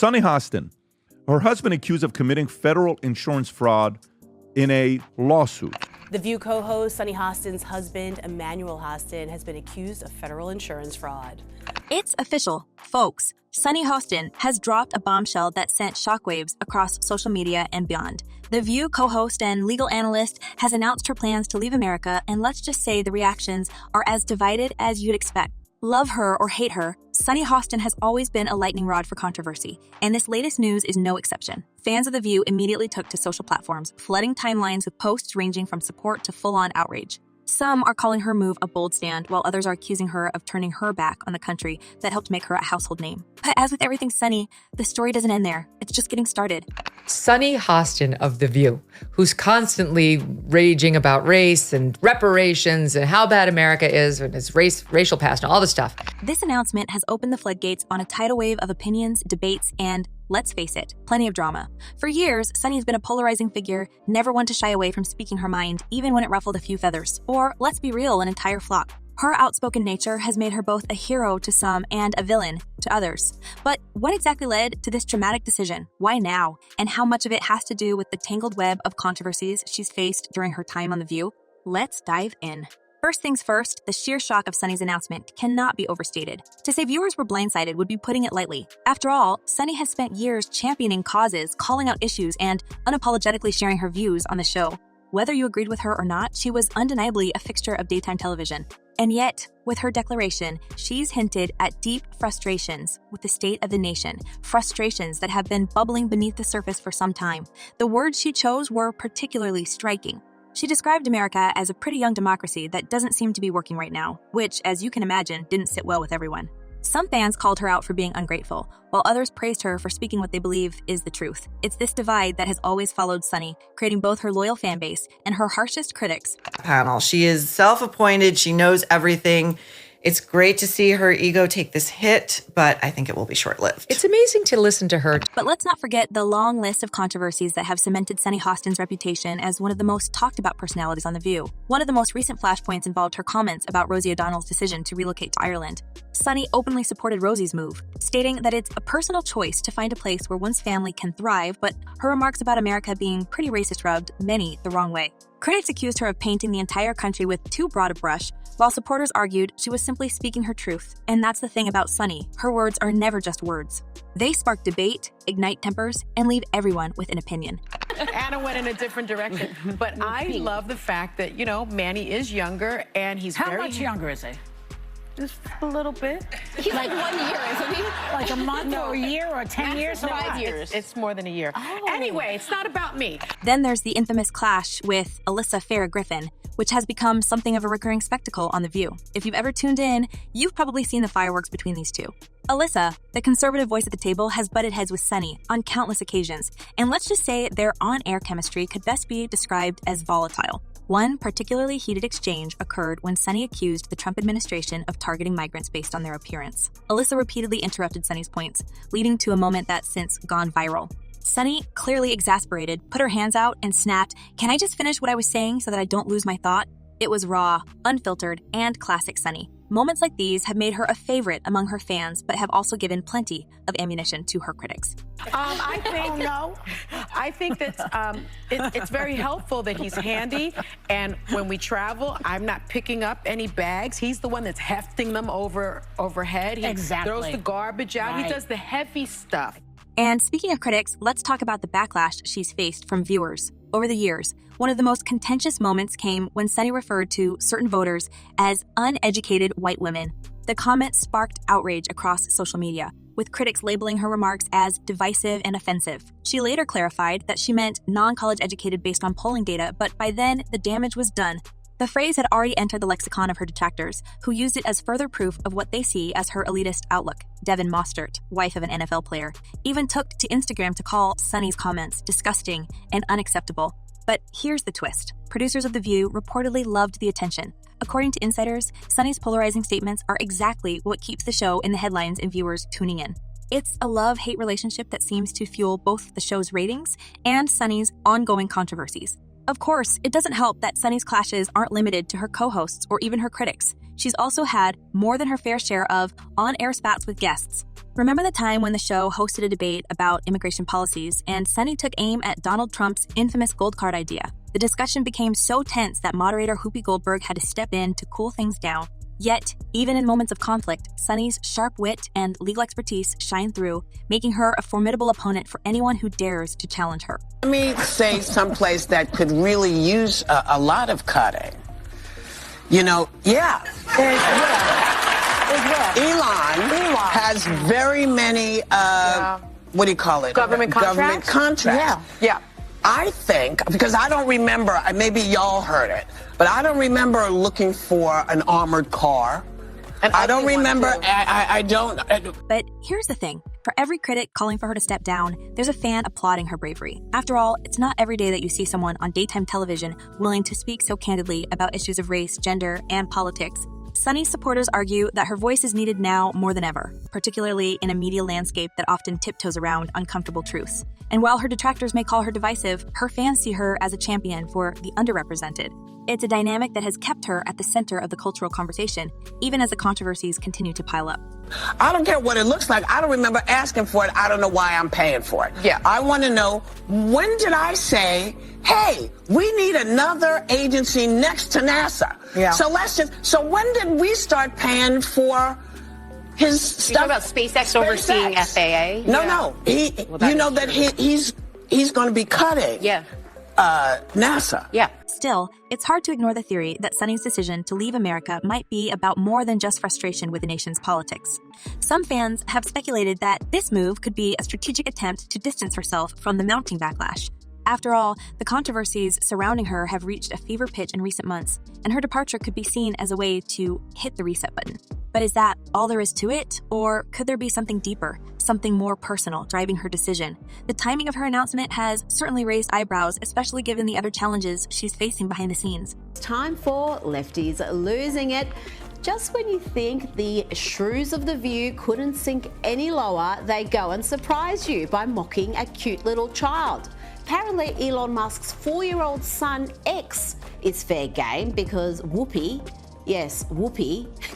Sunny Hostin, her husband accused of committing federal insurance fraud in a lawsuit. The View co-host Sunny Hostin's husband, Emmanuel Hostin, has been accused of federal insurance fraud. It's official, folks. Sunny Hostin has dropped a bombshell that sent shockwaves across social media and beyond. The View co-host and legal analyst has announced her plans to leave America, and let's just say the reactions are as divided as you'd expect. Love her or hate her, Sunny Hostin has always been a lightning rod for controversy, and this latest news is no exception. Fans of The View immediately took to social platforms, flooding timelines with posts ranging from support to full-on outrage. Some are calling her move a bold stand, while others are accusing her of turning her back on the country that helped make her a household name. But as with everything Sunny, the story doesn't end there. It's just getting started. Sunny Hostin of The View, who's constantly raging about race and reparations and how bad America is and its racial past and all this stuff. This announcement has opened the floodgates on a tidal wave of opinions, debates, and, let's face it, plenty of drama. For years, Sunny's been a polarizing figure, never one to shy away from speaking her mind, even when it ruffled a few feathers. Or, let's be real, an entire flock. Her outspoken nature has made her both a hero to some and a villain to others. But what exactly led to this dramatic decision? Why now? And how much of it has to do with the tangled web of controversies she's faced during her time on The View? Let's dive in. First things first, the sheer shock of Sunny's announcement cannot be overstated. To say viewers were blindsided would be putting it lightly. After all, Sunny has spent years championing causes, calling out issues, and unapologetically sharing her views on the show. Whether you agreed with her or not, she was undeniably a fixture of daytime television. And yet, with her declaration, she's hinted at deep frustrations with the state of the nation, frustrations that have been bubbling beneath the surface for some time. The words she chose were particularly striking. She described America as a pretty young democracy that doesn't seem to be working right now, which, as you can imagine, didn't sit well with everyone. Some fans called her out for being ungrateful, while others praised her for speaking what they believe is the truth. It's this divide that has always followed Sunny, creating both her loyal fan base and her harshest critics. Panel. She is self-appointed. She knows everything. It's great to see her ego take this hit, but I think it will be short-lived. It's amazing to listen to her. But let's not forget the long list of controversies that have cemented Sunny Hostin's reputation as one of the most talked-about personalities on The View. One of the most recent flashpoints involved her comments about Rosie O'Donnell's decision to relocate to Ireland. Sunny openly supported Rosie's move, stating that it's a personal choice to find a place where one's family can thrive, but her remarks about America being pretty racist rubbed many the wrong way. Critics accused her of painting the entire country with too broad a brush, while supporters argued she was simply speaking her truth. And that's the thing about Sunny, her words are never just words. They spark debate, ignite tempers, and leave everyone with an opinion. Anna went in a different direction, but I love the fact that, Manny is younger and he's How much younger is he? Just a little bit. He's like 1 year, isn't he? Like a month or a year or 10 years? 5 years. It's more than a year. Oh. Anyway, it's not about me. Then there's the infamous clash with Alyssa Farrah Griffin, which has become something of a recurring spectacle on The View. If you've ever tuned in, you've probably seen the fireworks between these two. Alyssa, the conservative voice at the table, has butted heads with Sunny on countless occasions, and let's just say their on-air chemistry could best be described as volatile. One particularly heated exchange occurred when Sunny accused the Trump administration of targeting migrants based on their appearance. Alyssa repeatedly interrupted Sunny's points, leading to a moment that's since gone viral. Sunny, clearly exasperated, put her hands out and snapped, "Can I just finish what I was saying so that I don't lose my thought?" It was raw, unfiltered, and classic Sunny. Moments like these have made her a favorite among her fans, but have also given plenty of ammunition to her critics. I think that it's very helpful that he's handy, and when we travel, I'm not picking up any bags. He's the one that's hefting them overhead. He throws the garbage out. Right. He does the heavy stuff. And speaking of critics, let's talk about the backlash she's faced from viewers. Over the years, one of the most contentious moments came when Sunny referred to certain voters as uneducated white women. The comment sparked outrage across social media, with critics labeling her remarks as divisive and offensive. She later clarified that she meant non-college educated based on polling data, but by then, the damage was done. The phrase had already entered the lexicon of her detractors, who used it as further proof of what they see as her elitist outlook. Devin Mostert, wife of an NFL player, even took to Instagram to call Sunny's comments disgusting and unacceptable. But here's the twist. Producers of The View reportedly loved the attention. According to insiders, Sunny's polarizing statements are exactly what keeps the show in the headlines and viewers tuning in. It's a love-hate relationship that seems to fuel both the show's ratings and Sunny's ongoing controversies. Of course, it doesn't help that Sunny's clashes aren't limited to her co-hosts or even her critics. She's also had more than her fair share of on-air spats with guests. Remember the time when the show hosted a debate about immigration policies and Sunny took aim at Donald Trump's infamous gold card idea? The discussion became so tense that moderator Whoopi Goldberg had to step in to cool things down. Yet, even in moments of conflict, Sunny's sharp wit and legal expertise shine through, making her a formidable opponent for anyone who dares to challenge her. Let me say someplace that could really use a lot of cutting. You know, Elon has very many, what do you call it? Government contracts? Yeah. I think, because I don't remember, maybe y'all heard it, but I don't remember looking for an armored car. And I don't remember, I don't. But here's the thing. For every critic calling for her to step down, there's a fan applauding her bravery. After all, it's not every day that you see someone on daytime television willing to speak so candidly about issues of race, gender, and politics. Sunny's supporters argue that her voice is needed now more than ever, particularly in a media landscape that often tiptoes around uncomfortable truths. And while her detractors may call her divisive, her fans see her as a champion for the underrepresented. It's a dynamic that has kept her at the center of the cultural conversation, even as the controversies continue to pile up. I don't care what it looks like. I don't remember asking for it. I don't know why I'm paying for it. Yeah. I want to know, when did I say, hey, we need another agency next to NASA? Yeah. So when did we start paying for his stuff? You talking about SpaceX overseeing FAA? No. You know that he's going to be cutting. Yeah. NASA. Yeah. Still, it's hard to ignore the theory that Sunny's decision to leave America might be about more than just frustration with the nation's politics. Some fans have speculated that this move could be a strategic attempt to distance herself from the mounting backlash. After all, the controversies surrounding her have reached a fever pitch in recent months, and her departure could be seen as a way to hit the reset button. But is that all there is to it? Or could there be something deeper, something more personal driving her decision? The timing of her announcement has certainly raised eyebrows, especially given the other challenges she's facing behind the scenes. It's time for Lefties Losing It. Just when you think the shrews of The View couldn't sink any lower, they go and surprise you by mocking a cute little child. Apparently, Elon Musk's 4-year-old son, X, is fair game because Whoopi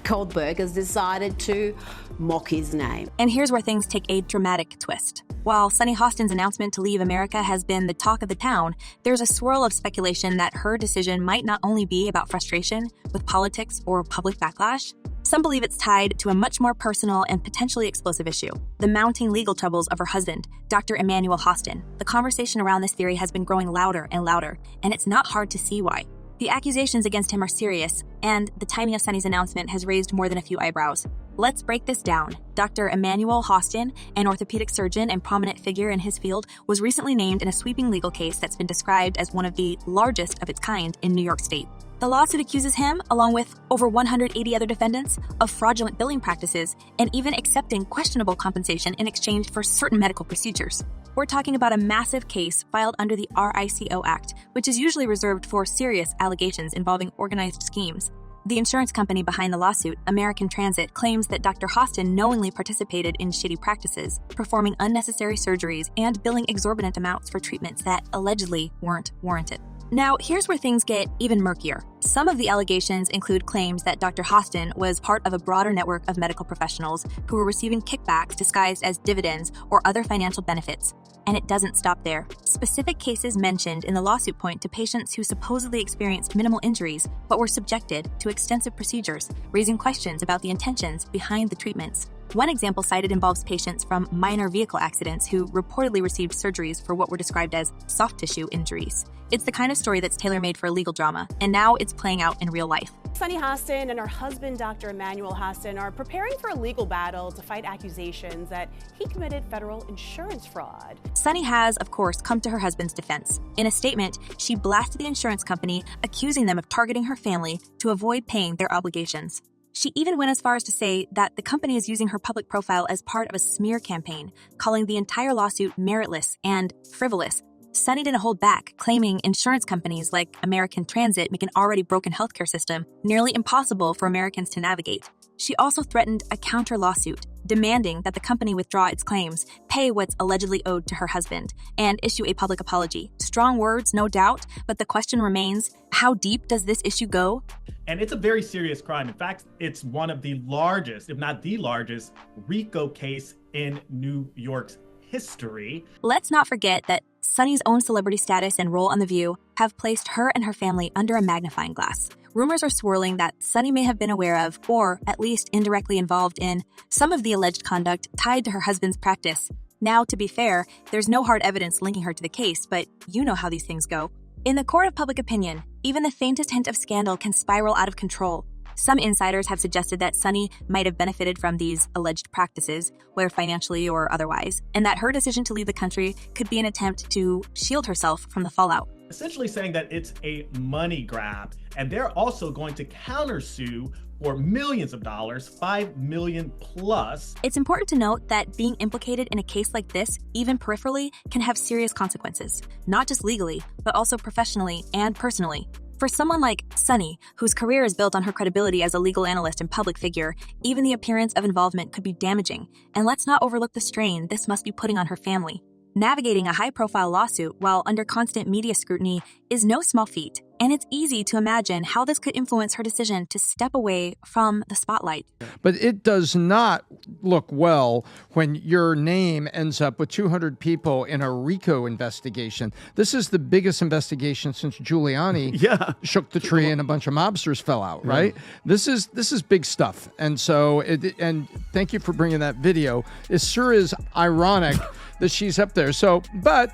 Goldberg has decided to mock his name. And here's where things take a dramatic twist. While Sunny Hostin's announcement to leave America has been the talk of the town, there's a swirl of speculation that her decision might not only be about frustration with politics or public backlash. Some believe it's tied to a much more personal and potentially explosive issue, the mounting legal troubles of her husband, Dr. Emmanuel Hostin. The conversation around this theory has been growing louder and louder, and it's not hard to see why. The accusations against him are serious, and the timing of Sunny's announcement has raised more than a few eyebrows. Let's break this down. Dr. Emmanuel Hostin, an orthopedic surgeon and prominent figure in his field, was recently named in a sweeping legal case that's been described as one of the largest of its kind in New York State. The lawsuit accuses him, along with over 180 other defendants, of fraudulent billing practices and even accepting questionable compensation in exchange for certain medical procedures. We're talking about a massive case filed under the RICO Act, which is usually reserved for serious allegations involving organized schemes. The insurance company behind the lawsuit, American Transit, claims that Dr. Hostin knowingly participated in shady practices, performing unnecessary surgeries and billing exorbitant amounts for treatments that allegedly weren't warranted. Now, here's where things get even murkier. Some of the allegations include claims that Dr. Hostin was part of a broader network of medical professionals who were receiving kickbacks disguised as dividends or other financial benefits. And it doesn't stop there. Specific cases mentioned in the lawsuit point to patients who supposedly experienced minimal injuries but were subjected to extensive procedures, raising questions about the intentions behind the treatments. One example cited involves patients from minor vehicle accidents who reportedly received surgeries for what were described as soft tissue injuries. It's the kind of story that's tailor-made for a legal drama, and now it's playing out in real life. Sunny Hostin and her husband, Dr. Emmanuel Hostin, are preparing for a legal battle to fight accusations that he committed federal insurance fraud. Sunny has, of course, come to her husband's defense. In a statement, she blasted the insurance company, accusing them of targeting her family to avoid paying their obligations. She even went as far as to say that the company is using her public profile as part of a smear campaign, calling the entire lawsuit meritless and frivolous. Sunny didn't hold back, claiming insurance companies like American Transit make an already broken healthcare system nearly impossible for Americans to navigate. She also threatened a counter lawsuit, demanding that the company withdraw its claims, pay what's allegedly owed to her husband, and issue a public apology. Strong words, no doubt, but the question remains, how deep does this issue go? And it's a very serious crime. In fact, it's one of the largest, if not the largest, RICO case in New York's history. Let's not forget that Sunny's own celebrity status and role on The View have placed her and her family under a magnifying glass. Rumors are swirling that Sunny may have been aware of, or at least indirectly involved in, some of the alleged conduct tied to her husband's practice. Now, to be fair, there's no hard evidence linking her to the case, but you know how these things go. In the court of public opinion, even the faintest hint of scandal can spiral out of control. Some insiders have suggested that Sunny might have benefited from these alleged practices, whether financially or otherwise, and that her decision to leave the country could be an attempt to shield herself from the fallout. Essentially saying that it's a money grab, and they're also going to countersue for millions of dollars, $5 million plus. It's important to note that being implicated in a case like this, even peripherally, can have serious consequences, not just legally, but also professionally and personally. For someone like Sunny, whose career is built on her credibility as a legal analyst and public figure, even the appearance of involvement could be damaging. And let's not overlook the strain this must be putting on her family. Navigating a high-profile lawsuit while under constant media scrutiny is no small feat, and it's easy to imagine how this could influence her decision to step away from the spotlight. But it does not look well when your name ends up with 200 people in a RICO investigation. This is the biggest investigation since Giuliani shook the tree and a bunch of mobsters fell out, right? This is big stuff. And so, and thank you for bringing that video. It sure is ironic that she's up there. So, But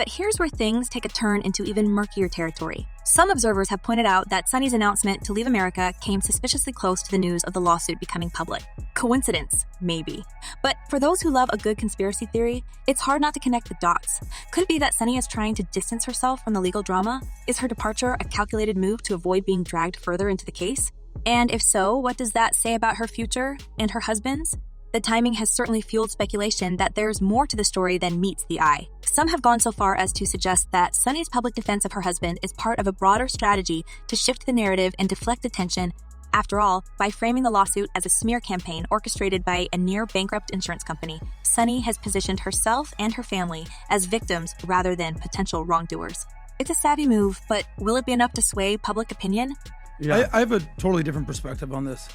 here's where things take a turn into even murkier territory. Some observers have pointed out that Sunny's announcement to leave America came suspiciously close to the news of the lawsuit becoming public. Coincidence? Maybe. But for those who love a good conspiracy theory, it's hard not to connect the dots. Could it be that Sunny is trying to distance herself from the legal drama? Is her departure a calculated move to avoid being dragged further into the case? And if so, what does that say about her future and her husband's? The timing has certainly fueled speculation that there's more to the story than meets the eye. Some have gone so far as to suggest that Sunny's public defense of her husband is part of a broader strategy to shift the narrative and deflect attention. After all, by framing the lawsuit as a smear campaign orchestrated by a near-bankrupt insurance company, Sunny has positioned herself and her family as victims rather than potential wrongdoers. It's a savvy move, but will it be enough to sway public opinion? Yeah. I have a totally different perspective on this.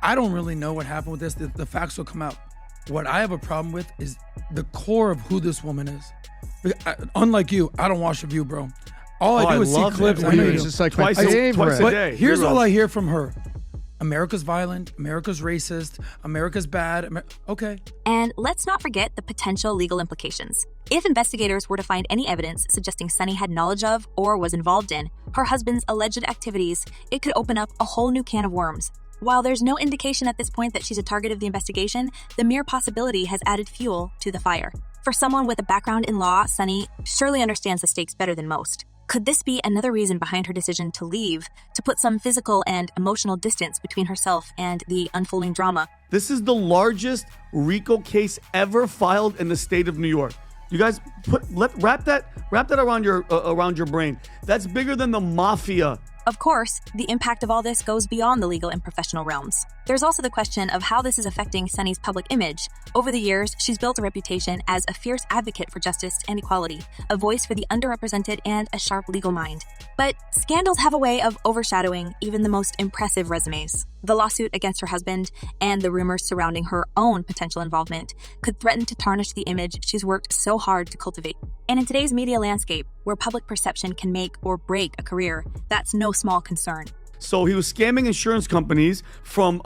I don't really know what happened with this. The facts will come out. What I have a problem with is the core of who this woman is. Unlike you, I don't watch The View, bro. All I do is see clips. I know you do. It's like twice a day. But here's all I hear from her. America's violent, America's racist, America's bad. Okay. And let's not forget the potential legal implications. If investigators were to find any evidence suggesting Sunny had knowledge of or was involved in her husband's alleged activities, it could open up a whole new can of worms. While there's no indication at this point that she's a target of the investigation, the mere possibility has added fuel to the fire. For someone with a background in law, Sunny surely understands the stakes better than most. Could this be another reason behind her decision to leave, to put some physical and emotional distance between herself and the unfolding drama? This is the largest RICO case ever filed in the state of New York. You guys wrap that around your brain. That's bigger than the mafia. Of course, the impact of all this goes beyond the legal and professional realms. There's also the question of how this is affecting Sunny's public image. Over the years, she's built a reputation as a fierce advocate for justice and equality, a voice for the underrepresented, and a sharp legal mind. But scandals have a way of overshadowing even the most impressive resumes. The lawsuit against her husband and the rumors surrounding her own potential involvement could threaten to tarnish the image she's worked so hard to cultivate. And in today's media landscape, where public perception can make or break a career, that's no small concern. So he was scamming insurance companies from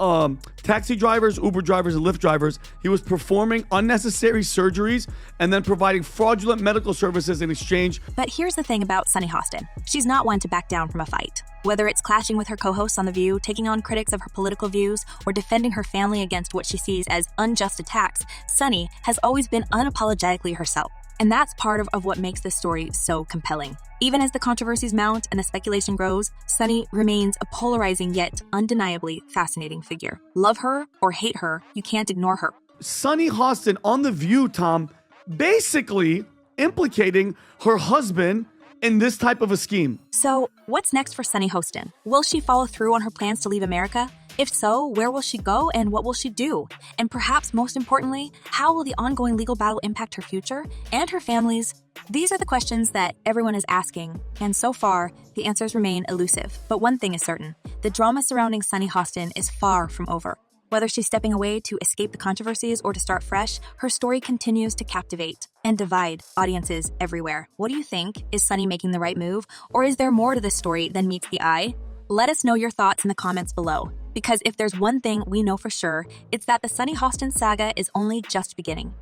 taxi drivers, Uber drivers, and Lyft drivers. He was performing unnecessary surgeries and then providing fraudulent medical services in exchange. But here's the thing about Sunny Hostin. She's not one to back down from a fight. Whether it's clashing with her co-hosts on The View, taking on critics of her political views, or defending her family against what she sees as unjust attacks, Sunny has always been unapologetically herself. And that's part of what makes this story so compelling. Even as the controversies mount and the speculation grows, Sunny remains a polarizing yet undeniably fascinating figure. Love her or hate her, you can't ignore her. Sunny Hostin on The View, Tom, basically implicating her husband in this type of a scheme. So, what's next for Sunny Hostin? Will she follow through on her plans to leave America? If so, where will she go and what will she do? And perhaps most importantly, how will the ongoing legal battle impact her future and her family's? These are the questions that everyone is asking, and so far, the answers remain elusive. But one thing is certain, the drama surrounding Sunny Hostin is far from over. Whether she's stepping away to escape the controversies or to start fresh, her story continues to captivate and divide audiences everywhere. What do you think? Is Sunny making the right move? Or is there more to this story than meets the eye? Let us know your thoughts in the comments below. Because if there's one thing we know for sure, it's that the Sunny Hostin saga is only just beginning.